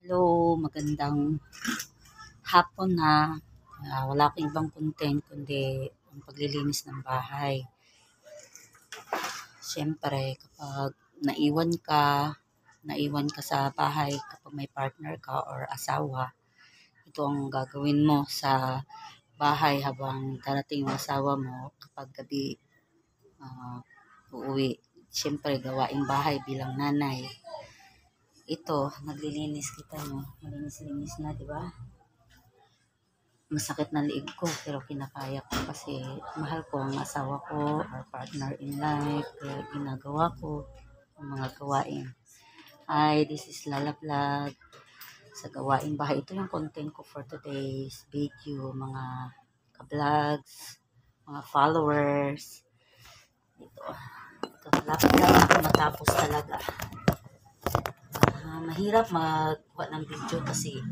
Hello, magandang hapon na. Wala akong ibang content kundi ang paglilinis ng bahay. Siyempre, kapag naiwan ka sa bahay, kapag may partner ka or asawa, ito ang gagawin mo sa bahay habang darating yung asawa mo kapag gabi uuwi. Siyempre, gawaing bahay bilang nanay. Ito, naglilinis kita no. Malinis-linis na, di ba? Masakit na liig ko pero kinakaya ko kasi mahal ko ang asawa ko or partner in life. Kaya ginagawa ko ang mga gawain. Hi, this is Lala Vlog. Sa gawain bahay, ito yung content ko for today's video. Mga ka-vlogs, mga followers. Ito lapit lang ako matapos talaga. Mahirap magkuha ng video kasi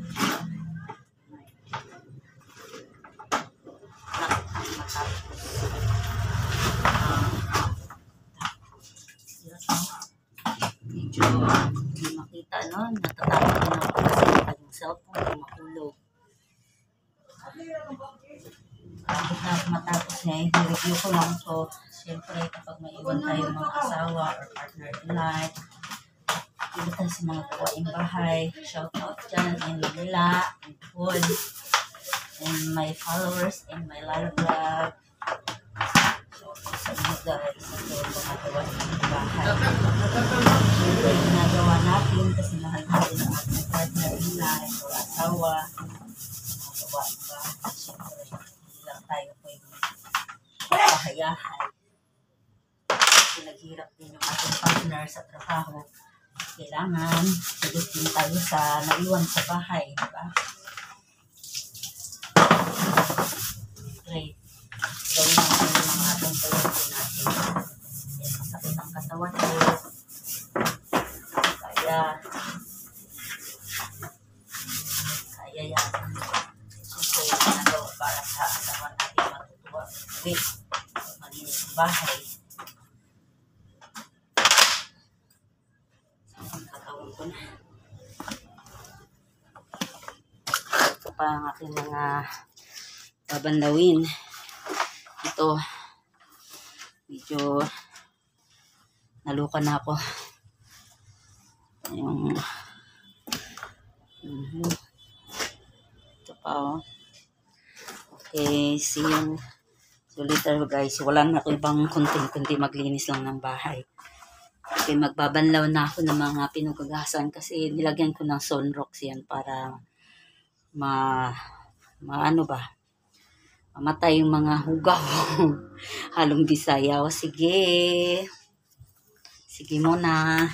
medyo hindi makita, no? Natatakot din ako kasi yung cellphone yung mahulog. Bakit na ako matapos niya, i-review ko lang to. Siyempre, kapag maiwan tayo mga asawa or partner in life, dito tayo sa mga gawaing bahay. Shout out dyan in Manila, in Paul, and my followers, and my live vlog. Sa inyo guys, ito mga gawaing bahay. Siyempre, ginagawa natin kasi mahal natin ang ating partner in life or asawa. Mga gawaing bahay. Siyempre, hindi lang tayo pwede pahayahay. Naghirap din yung ating partner sa trabaho. Kailangan sagutin tayo sa naiwan sa bahay, diba? Great. Gawin natin yung mga atong priority natin. Kaya masakit ang katawan ko. Kaya yan. Siyempre yung ginagawa para sa asawa natin matutuwa. Wait. Malinis ang bahay. Ito pa ang aking mga babanlawin. Ito, medyo naluka na ako. Yung ito pa oh. Okay, see you. So later guys, wala na ako ibang content kundi maglinis lang ng bahay. Okay, magbabanlaw na ako ng mga pinugagasan kasi nilagyan ko ng sunrox yan para mamatay yung mga hugaw. Halong Bisaya. O sige. Sige muna.